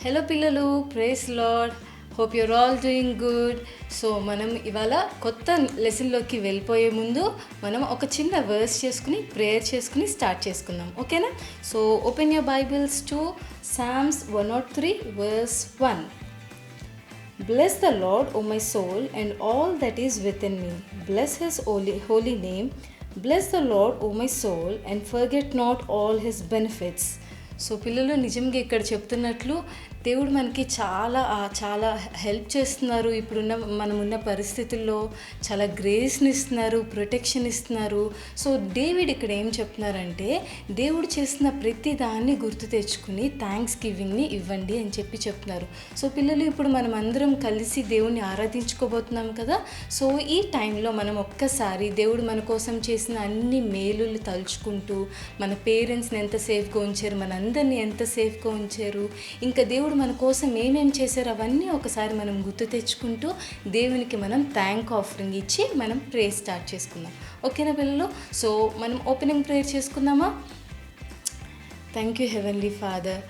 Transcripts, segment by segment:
Hello పిల్లలు, praise Lord. Hope you're all doing good. So మనం ఇవాళ కొత్త లెసన్లోకి వెళ్ళిపోయే ముందు మనం ఒక చిన్న వర్స్ చేసుకుని ప్రేయర్ చేసుకుని స్టార్ట్ చేసుకుందాం, ఓకేనా? So open your Bibles to Psalms 103 verse 1. Bless the Lord, O my soul, and all that is within me. Bless his holy name. Bless the Lord, O my soul, and forget not all his benefits. So పిల్లలు నిజంగా ఇక్కడ చెప్తున్నట్లు దేవుడు మనకి చాలా help చేస్తున్నారు. ఇప్పుడున్న మనమున్న పరిస్థితుల్లో చాలా గ్రేస్ని ఇస్తున్నారు, ప్రొటెక్షన్ ఇస్తున్నారు. సో డేవిడ్ ఇక్కడ ఏం చెప్తున్నారంటే, దేవుడు చేసిన ప్రతి దాన్ని గుర్తు తెచ్చుకుని థ్యాంక్స్ గివింగ్ని ఇవ్వండి అని చెప్తున్నారు. సో పిల్లలు, ఇప్పుడు మనం అందరం కలిసి దేవుణ్ణి ఆరాధించుకోబోతున్నాం కదా. సో ఈ టైంలో మనం ఒక్కసారి దేవుడు మన కోసం చేసిన అన్ని మేలులు తలుచుకుంటూ, మన పేరెంట్స్ని ఎంత సేఫ్గా ఉంచారు, మన అందరినీ ఎంత సేఫ్గా ఉంచారు, ఇంకా దేవుడు మన కోసం ఏమేమి చేశారు, అవన్నీ ఒకసారి మనం గుర్తు తెచ్చుకుంటూ దేవునికి మనం థ్యాంక్ ఆఫరింగ్ ఇచ్చి మనం ప్రేయర్ స్టార్ట్ చేసుకుందాం, ఓకేనా పిల్లలు? సో మనం ఓపెనింగ్ ప్రేయర్ చేసుకుందామా? Thank you heavenly father.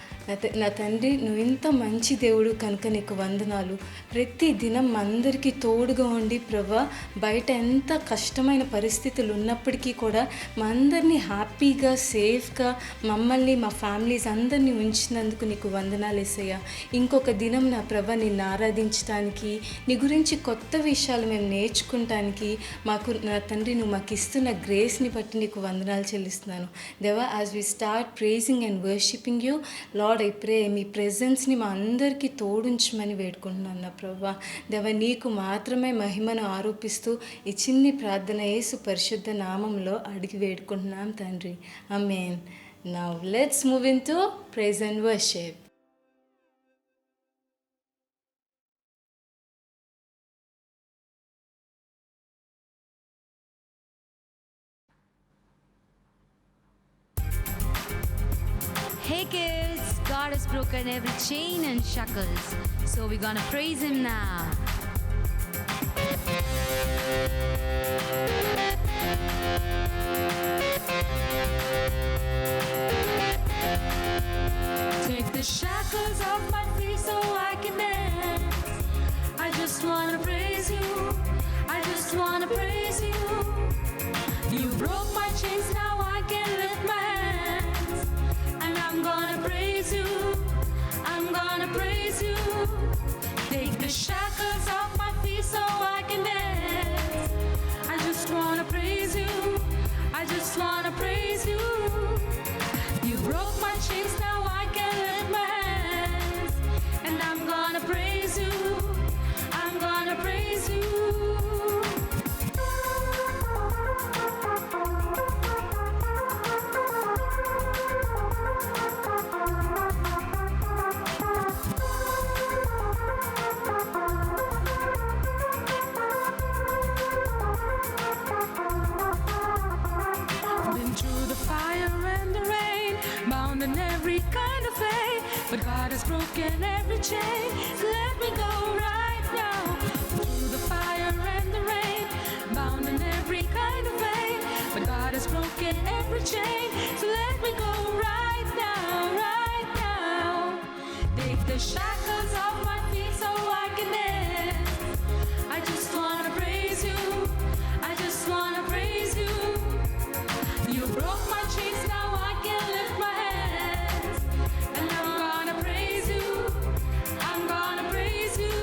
నా తండ్రి, నువ్వు ఇంత మంచి దేవుడు కనుక నీకు వందనాలు. ప్రతి దినం అందరికీ తోడుగా ఉండి ప్రభా, బయట ఎంత కష్టమైన పరిస్థితులు ఉన్నప్పటికీ కూడా మా అందరినీ హ్యాపీగా సేఫ్గా మమ్మల్ని మా ఫ్యామిలీస్ అందరినీ ఉంచినందుకు నీకు వందనాలు యేసయ్యా. ఇంకొక దినం నా ప్రభా నిన్ను ఆరాధించడానికి, నీ గురించి కొత్త విషయాలు మేము నేర్చుకుంటానికి నా తండ్రి నువ్వు మాకు ఇస్తున్న గ్రేస్ని బట్టి నీకు వందనాలు చెల్లిస్తున్నాను దేవా. As we start praising and worshipping you Lord, I pray మీ ప్రెజెన్స్ని మా అందరికీ తోడుంచమని వేడుకుంటున్నాను నా ప్రభా. దేవా, నీకు మాత్రమే మహిమను ఆరోపిస్తూ ఈ చిన్ని ప్రార్థన యేసు పరిశుద్ధ నామంలో అడిగి వేడుకుంటున్నాం తండ్రి, amen. Now let's move into praise and worship. Hey kids, God has broken every chain and shackles, so we're gonna praise Him now. Take the shackles off my feet so I can dance. I just wanna praise you. I just wanna praise you. You broke my chains, now I can lift my hands. And I'm gonna praise you. I'm gonna praise you. Take the shackles off my feet so I can dance. I just wanna praise you. I just wanna praise you. You broke my chains, now I can lift my hands. And I'm gonna praise you. I'm gonna praise you. Been through the fire and the rain, bound in every kind of pain, but God has broken every chain, so let me go right now. Through the fire and the rain, bound in every kind of pain, but God has broken every chain, so let me go right now, right now. Take the shackles off my feet so I can dance. I just wanna praise you. I just wanna praise you. You broke my chains, now I can lift my hands. And I'm gonna praise you. I'm gonna praise you.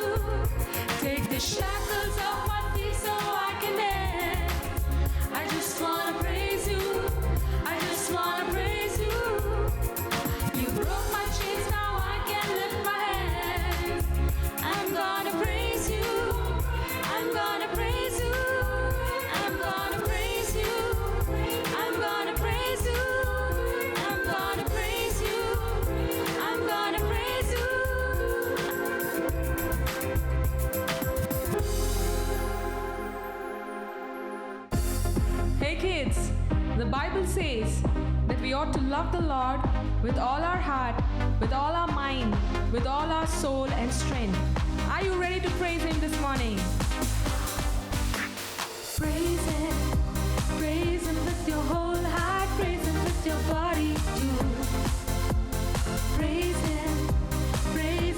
Take the shackles off my feet so I can dance. I just wanna praise you. I just wanna praise you. You broke my chains, now I can lift my hands. I'm gonna praise you. I'm gonna praise you. I'm gonna praise you. I'm gonna praise you. I'm gonna praise you. I'm gonna praise you. Hey kids, the Bible says that we ought to love the Lord with all our heart, with all our mind, with all our soul and strength. Are you ready to praise Him this morning? Praise Him with your whole heart. Praise Him with your body too. Praise Him, praise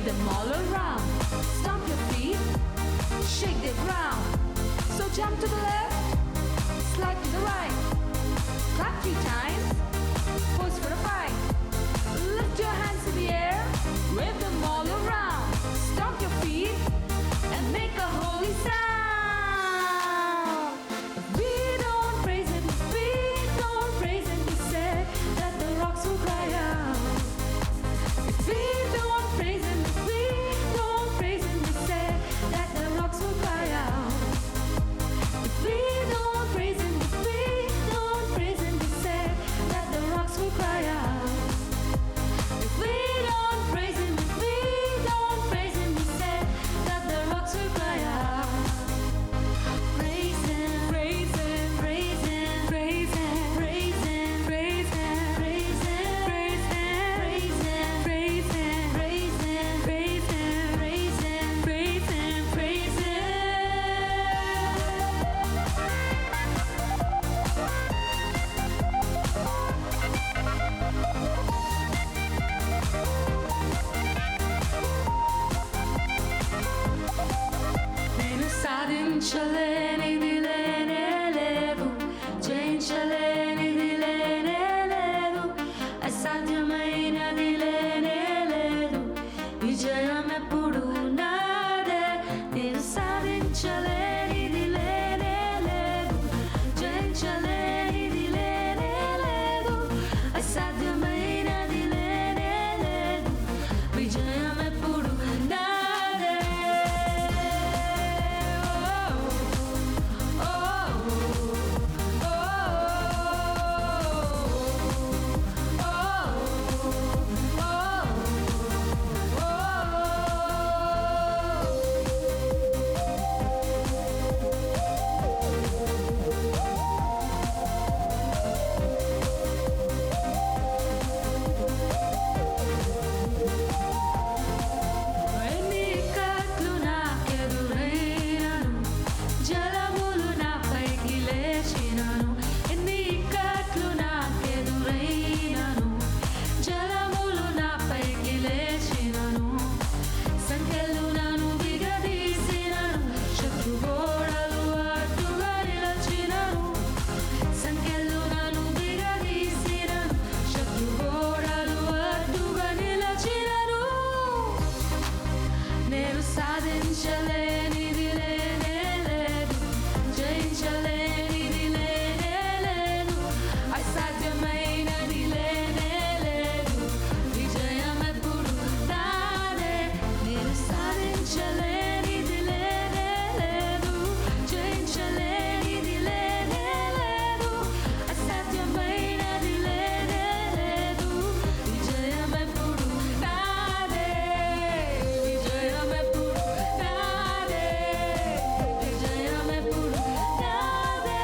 them all around. Stomp your feet, shake the ground. So jump to the left, slide to the right. Clap 3 times, pose for a fight. Lift your hands in the air, wave them all around. Stomp your feet and make a holy sound. If we don't praise Him, if we don't praise Him, He said that the rocks will cry out. If we don't praise Him, if we don't praise Him, He said that the rocks will cry out. If we don't praise Him, if we don't praise Him, He said that the rocks will cry out. If we don't praise Him, if we don't praise Him, He said that the rocks will cry out. Praise Him, praise Him, praise Him, praise Him, praise Him, praise Him, praise Him, praise Him, praise Him, praise Him, praise Him, praise Him, praise Him, praise Him, praise Him. నేను సాధించలేనిది లేనే లేదు, జయించలేనిది లేనే లేదు, అసాధ్యమైనది లేనే లేదు, విజయం ఎప్పుడు నాదే. నేను సాధించలేనిది లేనే లేదు, జయించలేనిది లేనే లేదు, అసాధ్యమైనది లేనే లేదు, విజయం ఎప్పుడు నాదే. ఎన్ని కట్లు నాకెదురైనను, జలములు నాపైకి లేచినను. ఎన్ని కట్లు నాకెదురైనను, జలములు నాపైకి లేచినను. సంఖ్యలు నన్ను విడదీసినను, శత్రు గోడలు అడ్డుగా నిలచినను. సంఖ్యలు నన్ను విడదీసినను, శత్రు గోడలు అడ్డుగా నిలచినను. నేను సాధించలేనిది లేనే లేదు, జయించలేనిది లేనే లేదు, అసాధ్యమైనది లేనే లేదు, విజయం ఎప్పుడు నాదే. నేను సాధించలేనిది లేనే లేదు, జయించలేనిది లేనే లేదు, అసాధ్యమైనది లేనే లేదు, విజయం ఎప్పుడు నాదే. విజయం ఎప్పుడు నాదే, విజయం ఎప్పుడు నాదే.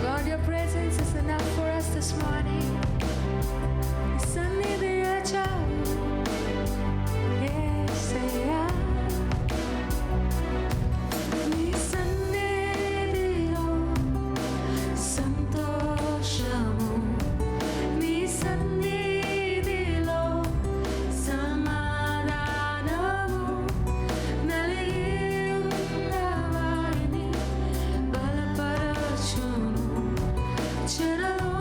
Lord, your presence is enough for us this morning. సన్నిధియే చాలు, యేసయ్యా. నీ సన్నిధిలో సంతోషము, నీ సన్నిధిలో సమాధానము, నలిగి ఉన్న వారిని బలపరచును, చెరలో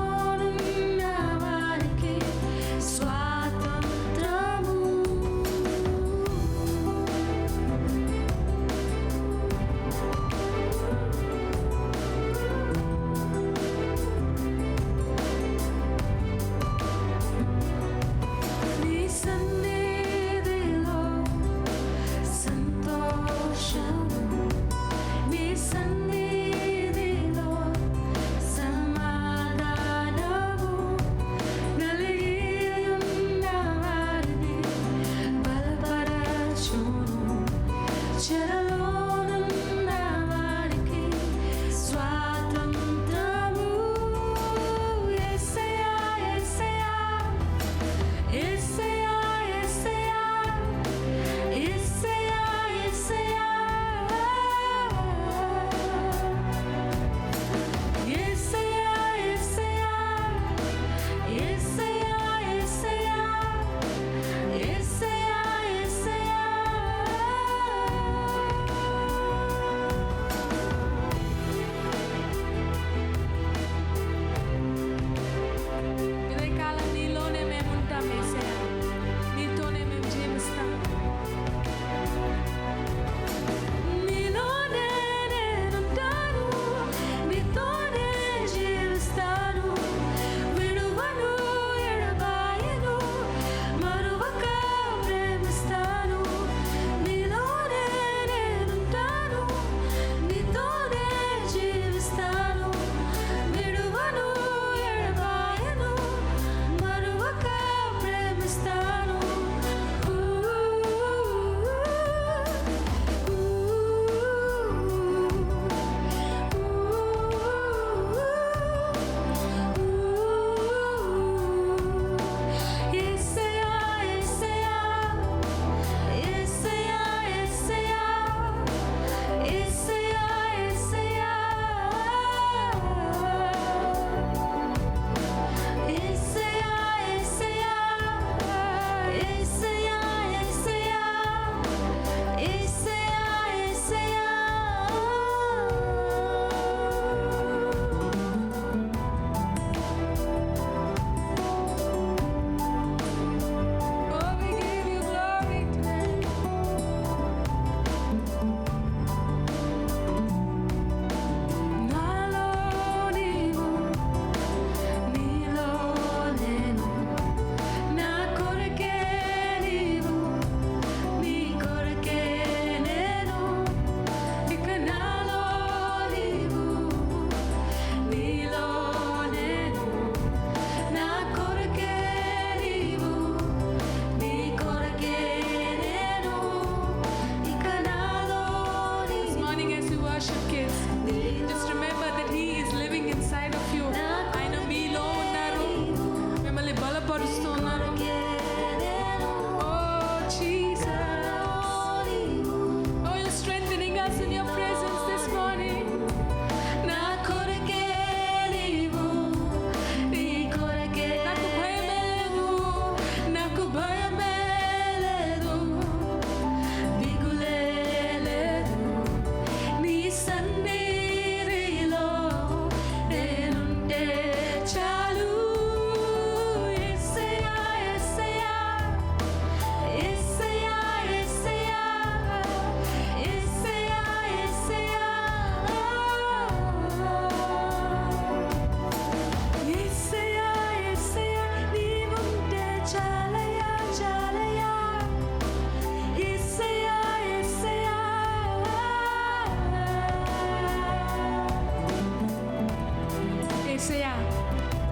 యేసయ్యా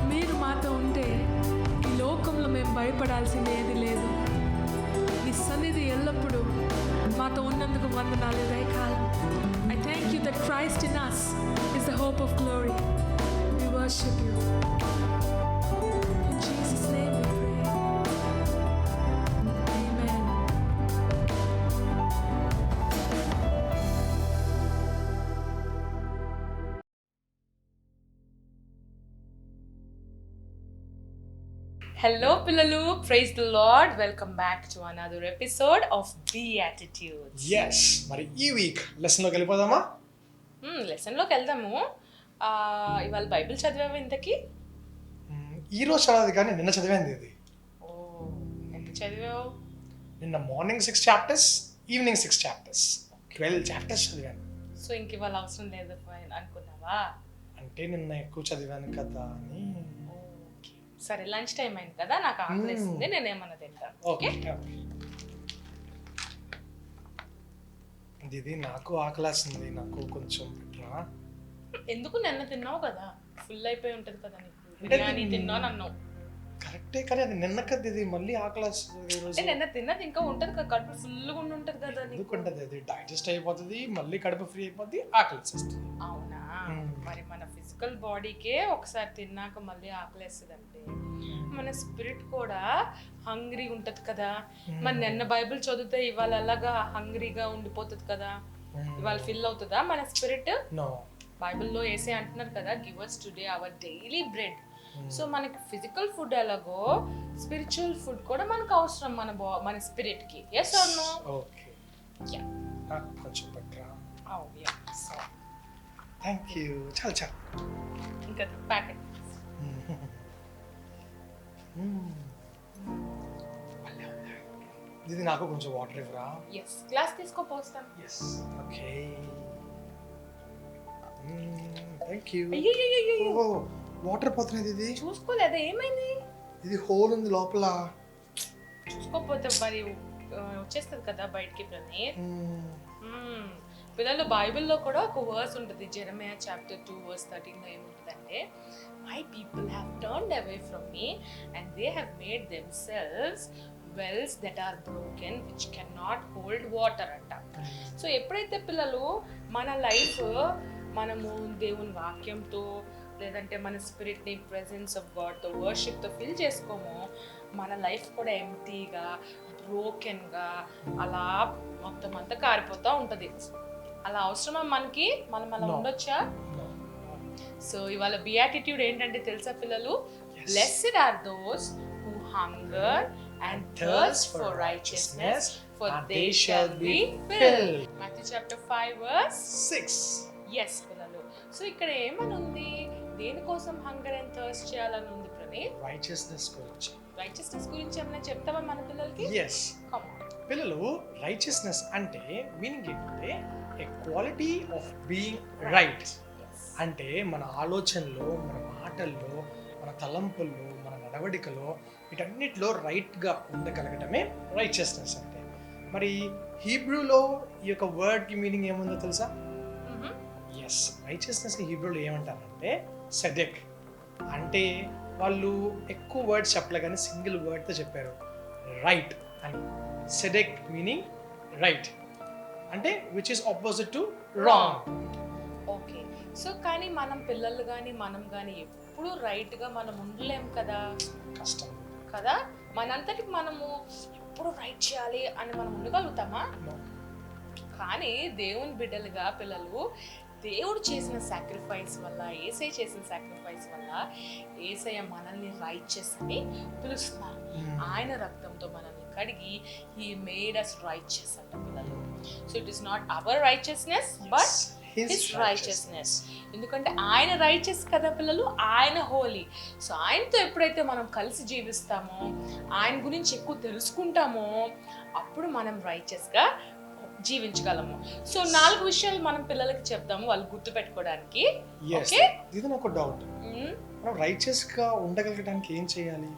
మీరు మాతో ఉంటే ఈ లోకంలో మేము భయపడాల్సింది ఏది లేదు. నీ సన్నిధి ఎల్లప్పుడూ మాతో ఉన్నందుకు వందనాలు దయకాలం. I thank you that Christ in us is the hope of glory. We worship you. In Jesus' name we pray. Amen. Hello పిల్లలు, praise the Lord. Welcome back to another episode of beatitudes. Yes, మరి ఈ week లెసన్లోకి వెళ్ళిపోదామా? లెసన్లోకి వెళ్దాము. ఇవాళ Bible చదివాము ఇంతకీ? ఈ రోజు చదవదు కానీ నిన్న చదివాను ఇది. ఓ, ఎంత చదివావు? నిన్న morning 6 chapters, evening 6 chapters, 12 chapters చదివాను. సో ఇంక ఇవాళ అవసరం లేదు అనుకున్నావా? అంటే నిన్న ఎక్కువ చదివాను కదా అని. ఓకే, సరే, లంచ్ టైం అయింది కదా, నాకు ఆకలిస్తుంది, నేను ఏమన్నా తింటాను. ఓకే, ఇది నాకు ఆకలేస్తుంది, నాకు కొంచెం పెట్టరా? ఎందుకు? నిన్న తిన్నావు కదా, ఫుల్ అయిపోయి ఉంటుంది కదా నీకు. అంటే బిర్యానీ తిన్నావు అన్నావు. కరెక్టే, కానీ అది నిన్న కదా, ఇది మళ్ళీ ఆకలేస్తుంది ఈరోజు. అంటే నిన్న తిన్నది ఇంకా ఉంటుంది కదా, కడుపు ఫుల్గా ఉండి ఉంటుంది కదా నీకు. ఎందుకుంటుంది, అది డైజెస్ట్ అయిపోతుంది, మళ్ళీ కడుపు ఫ్రీ అయిపోద్ది, ఆకలిస్తుంది. అవునా? మరి మన ఫిజికల్ బాడీకే ఒకసారి తిన్నాక మళ్ళీ ఆకలేస్తుంది అంటే మన స్పిరిట్ కూడా హంగ్రీ ఉంటది కదా. మరి నిన్న బైబిల్ చదివితే ఇవాళ అలాగా హంగ్రీగా ఉండిపోతుంది కదా, ఇవాళ ఫిల్ అవుతుందా మన స్పిరిట్? నో. బైబిల్లో వేసే అంటున్నారు కదా, give us today our daily bread. So మనకి ఫిజికల్ ఫుడ్ ఎలాగో స్పిరిచువల్ ఫుడ్ కూడా మనకు అవసరం, మన స్పిరిట్ కి. Yes are no? ఓకే, కొంచెం పెట్టరా? So thank you. చాలు చాలు. ఇంకా ప్యాకెట్. ఇది నాకు కొంచెం వాటర్ ఇవ్వరా? ఎస్, గ్లాస్ తీసుకో, పోస్తాను. Yes, okay, thank you. అయ్యో, వాటర్ పోతున్నది. ఇది చూసుకోలేదా? ఏమైంది? ఇది హోల్ ఉంది లోపల. చూసుకోకపోతే మరి వచ్చేస్తుంది కదా బయటికి. ప్రణీత్, పిల్లలు బైబిల్లో కూడా ఒక వర్స్ ఉంటుంది, జెరమియా చాప్టర్ 2 verse 13 ఏముంటుందంటే, my people have turned away from me and they have made themselves wells that are broken which can not hold water అంట. సో ఎప్పుడైతే పిల్లలు మన లైఫ్ మనము దేవుని వాక్యంతో లేదంటే మన స్పిరిట్ని ప్రెజెన్స్ ఆఫ్ గాడ్తో వర్షిప్తో ఫిల్ చేసుకోమో, మన లైఫ్ కూడా ఎంటీగా బ్రోకెన్గా అలా మొత్తం అంతా కారిపోతూ ఉంటుంది. అలా అవసరమా మనకి? మనం అలా ఉండొచ్చా? సో ఇవాళ బియాటిట్యూడ్ ఏంటంటే తెలుసా పిల్లలు? Blessed are those who hunger and thirst for righteousness for they shall be filled. Matthew chapter 5 verse 6. Yes పిల్లలు, సో ఇక్కడ ఏమని ఉంది? దేనికోసం హంగర్ అండ్ థర్స్ట్ చేయాలని ఉంది ప్రణీత్? రైచియస్నెస్ గురించి. రైచియస్నెస్ గురించి ఏమైనా చెప్తావా మన పిల్లలకి? Yes, come on. పిల్లలు, రైచియస్నెస్ అంటే మీనింగ్ ఏంటంటే a quality of being right. అంటే మన ఆలోచనలో, మన మాటల్లో, మన తలంపుల్లో, మన నడవడికలో, వీటన్నిటిలో రైట్గా ఉండగలగటమే రైచియస్నెస్ అంటే. మరి హీబ్రూలో ఈ యొక్క వర్డ్కి మీనింగ్ ఏముందో తెలుసా? ఎస్, రైచియస్నెస్ని హీబ్రూలో ఏమంటారంటే సెడెక్. అంటే వాళ్ళు ఎక్కువ వర్డ్స్ చెప్పలే కానీ సింగిల్ వర్డ్తో చెప్పారు, రైట్ అని. సెడెక్ మీనింగ్ రైట్, అంటే which is opposite to wrong. Okay, so కానీ మనం పిల్లలు కానీ మనం కానీ ఎప్పుడు రైట్గా మనం ఉండలేం కదా. కష్టం కదా, మనంతటికి మనము ఎప్పుడు రైట్ చేయాలి అని మనం ఉండగలుగుతామా? కానీ దేవుని బిడ్డలుగా పిల్లలు దేవుడు చేసిన సాక్రిఫైస్ వల్ల, యేసయ్య చేసిన సాక్రిఫైస్ వల్ల యేసయ్య మనల్ని రైచియస్ అని పిలుస్తున్నారు. ఆయన రక్తంతో మనల్ని కడిగి హీ మేడ్ us righteous అంట పిల్లలు. So it is not our righteousness but his righteousness. ఎందుకంటే ఆయన రైచియస్ కదా పిల్లలు, ఆయన హోలీ. సో ఆయనతో ఎప్పుడైతే మనం కలిసి జీవిస్తామో, ఆయన గురించి ఎక్కువ తెలుసుకుంటామో, అప్పుడు మనం రైచియస్గా జీవించగలము. సో 4 విషయాలు మనం పిల్లలకి చెప్తాము వాళ్ళు గుర్తు పెట్టుకోవడానికి. ఓకే, ఇది నాకు డౌట్. మనం రైచియస్ గా ఉండగలగడానికి ఏం చేయాలి?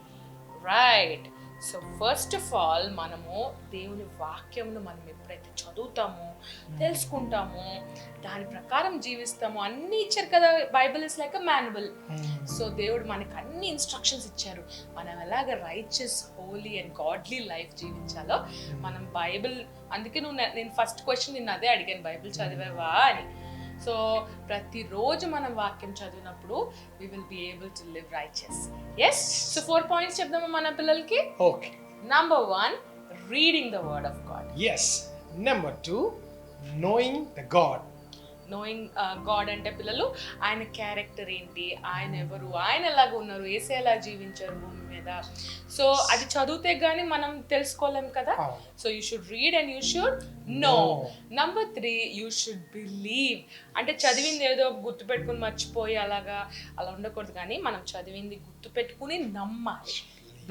Right. So first of all మనము దేవుని వాక్యంను మనం ఎప్పుడైతే చదువుతామో, తెలుసుకుంటామో, దాని ప్రకారం జీవిస్తామో, అన్నీ ఇచ్చారు కదా. Bible is like a manual. So దేవుడు మనకు అన్ని ఇన్స్ట్రక్షన్స్ ఇచ్చారు. మనం ఎలాగ righteous, holy and godly life జీవించాలో మనం బైబిల్, అందుకే నేను ఫస్ట్ క్వశ్చన్ నిన్ను అదే అడిగాను, బైబిల్ చదివావా అని. సో ప్రతిరోజు మనం వాక్యం చదివినప్పుడు we will be able to live righteous. Yes, so 4 points చెప్దామా మన పిల్లలకి. Okay. Number 1, reading the word of God. Yes. Number 2, knowing the God. Knowing God అంటే పిల్లలు ఆయన క్యారెక్టర్ ఏంటి, ఆయన ఎవరు, ఆయన ఎలాగ ఉన్నారు, ఏసే ఎలా జీవించారు భూమి మీద. సో అది చదివితే గానీ మనం తెలుసుకోలేం కదా. So you should read and you should know. Number 3, you should believe. అంటే చదివింది ఏదో గుర్తుపెట్టుకుని మర్చిపోయి అలా ఉండకూడదు, కానీ మనం చదివింది గుర్తుపెట్టుకుని నమ్మాలి.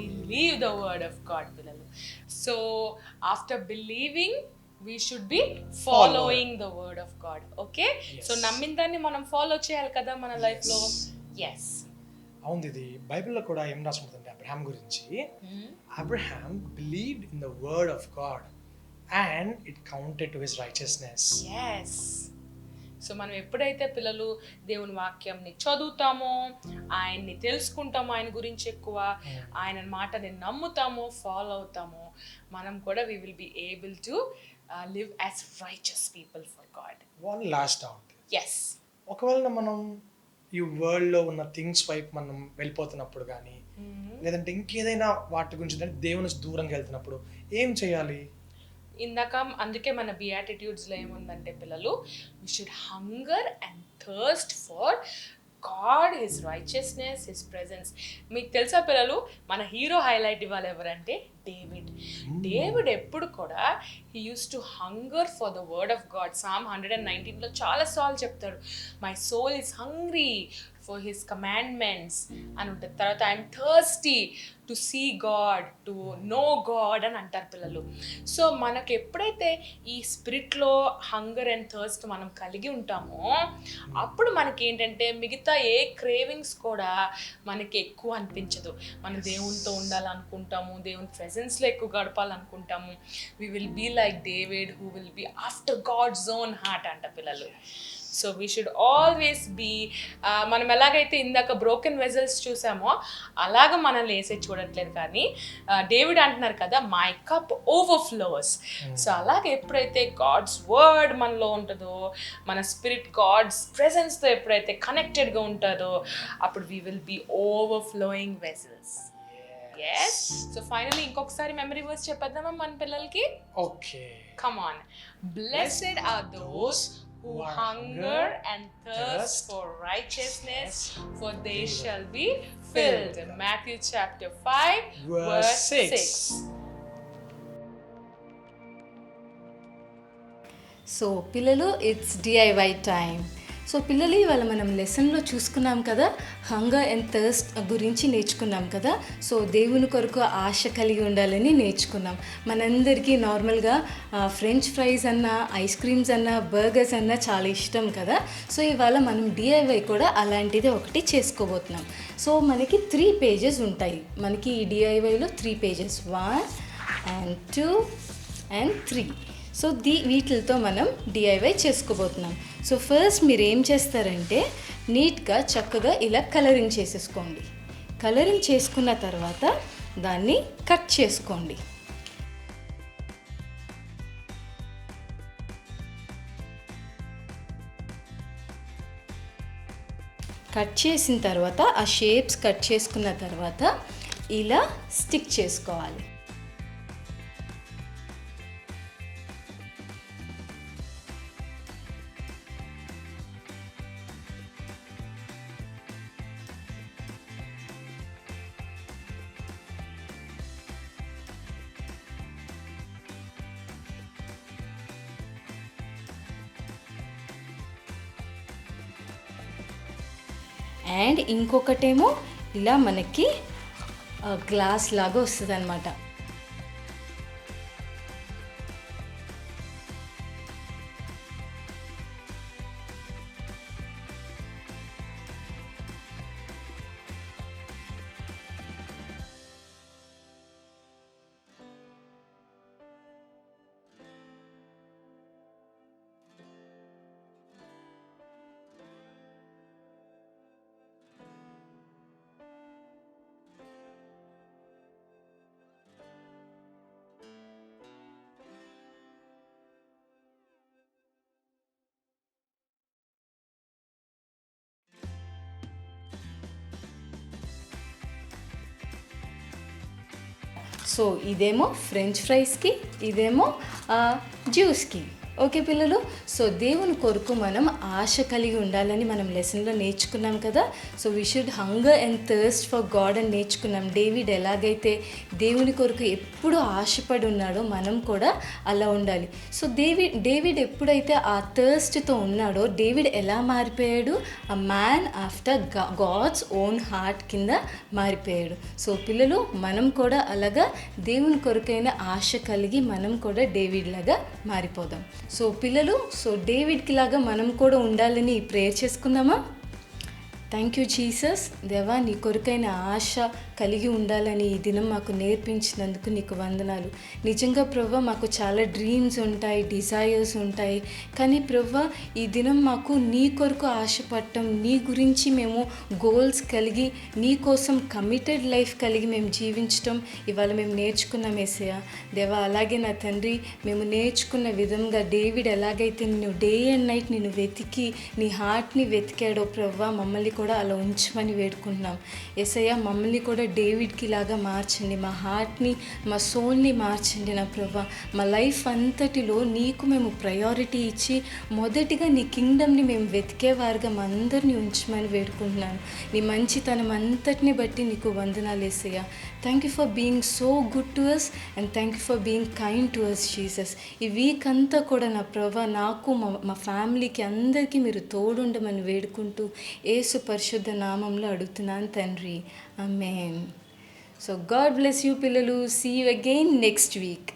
Believe the word of God పిల్లలు. So after believing we should be following the word of God. Okay? Yes. So నమ్మిన దాన్ని మనం ఫాలో చేయాలి కదా మన లైఫ్ లో. ఎస్. అవును, ఇది బైబిల్లో కూడా ఏం రాసుకుంటుంది అబ్రహాం గురించి. Abraham believed in the word of God and it counted to his righteousness. Yes. So మనం ఎప్పుడైతే పిల్లలు దేవుని వాక్యంని చదువుతామో, ఆయన్ని తెలుసుకుంటామో, ఆయన గురించి ఎక్కువ, ఆయన మాటని నమ్ముతామో, ఫాలో అవుతామో, మనం కూడా we will be able to live as righteous people for God. One last doubt. Yes. ఒకవేళ మనం ఈ వరల్డ్లో ఉన్న థింగ్స్ వైపు మనం వెళ్ళిపోతున్నప్పుడు కానీ, లేదంటే ఇంకేదైనా వాటి గురించి దేవుని నుంచి దూరంగా వెళ్తున్నప్పుడు ఏం చేయాలి? ఇందాక అందుకే మన బియాటిట్యూడ్స్లో ఏముందంటే పిల్లలు, we should hunger and thirst for God, His righteousness, His presence. మీకు తెలుసా పిల్లలు, మన హీరో హైలైట్ ఇవ్వాలి ఎవరంటే డేవిడ్. డేవిడ్ ఎప్పుడు కూడా he used to hunger for the word of God. Psalm 119లో చాలా సార్లు చెప్తాడు, my soul is hungry for his commandments అని ఉంటుంది. తర్వాత I'm thirsty to see God, to know God అని అంటారు పిల్లలు. సో మనకు ఎప్పుడైతే ఈ స్పిరిట్లో హంగర్ అండ్ థర్స్ట్ మనం కలిగి ఉంటామో, అప్పుడు మనకి ఏంటంటే మిగతా ఏ క్రేవింగ్స్ కూడా మనకి ఎక్కువ అనిపించదు. మనం దేవునితో ఉండాలనుకుంటాము, దేవుని ప్రెజెన్స్లో ఎక్కువ గడపాలనుకుంటాము. We will be like David who will be after God's own heart అంట పిల్లలు. So we should always be, మనం ఎలాగైతే ఇందాక బ్రోకెన్ వెజల్స్ చూసామో అలాగ మనల్ని వేసే చూడట్లేదు, కానీ డేవిడ్ అంటున్నారు కదా, మై కప్ ఓవర్ఫ్లోస్. సో అలాగే ఎప్పుడైతే గాడ్స్ వర్డ్ మనలో ఉంటుందో, మన స్పిరిట్ గాడ్స్ ప్రెజెన్స్తో ఎప్పుడైతే కనెక్టెడ్గా ఉంటుందో, అప్పుడు we will be overflowing vessels. Yes. So finally ఇంకొకసారి మెమరీ వర్స్ చెప్పేద్దామా మన పిల్లలకి. Okay. Come on. Blessed are those who hunger and thirst for righteousness, for they shall be filled. Matthew chapter 5, verse 6. So పిల్లలు, it's DIY time. So పిల్లలు, ఇవాళ మనం లెసన్లో చూసుకున్నాం కదా, హంగర్ అండ్ థర్స్ట్ గురించి నేర్చుకున్నాం కదా. సో దేవుని కొరకు ఆశ కలిగి ఉండాలని నేర్చుకున్నాం. మనందరికీ నార్మల్గా ఫ్రెంచ్ ఫ్రైస్ అన్నా, ఐస్ క్రీమ్స్ అన్నా, బర్గర్స్ అన్నా చాలా ఇష్టం కదా. సో ఇవాళ మనం డిఐవై కూడా అలాంటిది ఒకటి చేసుకోబోతున్నాం. సో మనకి 3 pages ఉంటాయి. మనకి ఈ డిఐవైలో 3 pages, 1 and 2 and 3. సో వీటితో మనం డిఐవై చేసుకోబోతున్నాం. సో ఫస్ట్ మీరు ఏం చేస్తారంటే, నీట్గా చక్కగా ఇలా కలరింగ్ చేసేసుకోండి. కలరింగ్ చేసుకున్న తర్వాత దాన్ని కట్ చేసుకోండి. కట్ చేసిన తర్వాత ఆ షేప్స్ కట్ చేసుకున్న తర్వాత ఇలా స్టిక్ చేసుకోవాలి. అండ్ ఇంకొకటేమో ఇలా మనకి గ్లాస్ లాగా వస్తుంది అన్నమాట. సో ఇదేమో ఫ్రెంచ్ ఫ్రైస్కి, ఇదేమో జ్యూస్కి. ఓకే పిల్లలు, సో దేవుని కొరకు మనం ఆశ కలిగి ఉండాలని మనం లెసన్లో నేర్చుకున్నాం కదా. So we should hunger and thirst for God అని నేర్చుకున్నాం. డేవిడ్ ఎలాగైతే దేవుని కొరకు ఎప్పుడు ఆశపడి ఉన్నాడో మనం కూడా అలా ఉండాలి. సో డేవిడ్ ఎప్పుడైతే ఆ థర్స్ట్తో ఉన్నాడో డేవిడ్ ఎలా మారిపోయాడు? ఆ man after God's own heart కింద మారిపోయాడు. సో పిల్లలు, మనం కూడా అలాగా దేవుని కొరకైన ఆశ కలిగి మనం కూడా డేవిడ్ లాగా మారిపోదాం. సో పిల్లలు, సో డేవిడ్కి లాగా మనం కూడా ఉండాలని ప్రేయర్ చేసుకుందామా? Thank you Jesus. దేవా, నీ కొరకైన ఆశ కలిగి ఉండాలని ఈ దినం మాకు నేర్పించినందుకు నీకు వందనాలు. నిజంగా ప్రభా, మాకు చాలా డ్రీమ్స్ ఉంటాయి, డిజైర్స్ ఉంటాయి. కానీ ప్రభా, ఈ దినం మాకు నీ కొరకు ఆశపడటం, నీ గురించి మేము గోల్స్ కలిగి నీ కోసం కమిటెడ్ లైఫ్ కలిగి మేము జీవించటం ఇవాళ మేము నేర్చుకున్నాం యేసయ్య. దేవా, అలాగే నా తండ్రి, మేము నేర్చుకున్న విధంగా డేవిడ్ ఎలాగైతే నిన్ను డే అండ్ నైట్ నిన్ను వెతికి నీ హార్ట్ని వెతికాడో ప్రభా, మమ్మల్ని కూడా అలా ఉంచమని వేడుకుంటున్నాం యేసయ్య. మమ్మల్ని కూడా డేవిడ్కి లాగా మార్చండి, మా హార్ట్ని, మా సోల్ని మార్చండి నా ప్రభా. మా లైఫ్ అంతటిలో నీకు మేము ప్రయారిటీ ఇచ్చి మొదటిగా నీ కింగ్డమ్ని మేము వెతికేవారుగా మా అందరినీ ఉంచమని వేడుకుంటున్నాను. నీ మంచితనం అంతటిని బట్టి నీకు వందనాలు Yesayya. Thank you for being so good to us and thank you for being kind to us Jesus. ఈ వీక్ అంతా కూడా నా ప్రభా, నాకు మా ఫ్యామిలీకి అందరికీ మీరు తోడుండమని వేడుకుంటూ యేసు పరిశుద్ధ నామంలో అడుగుతున్నాను తండ్రి. Amen. So God bless you పిల్లలు. See you again next week.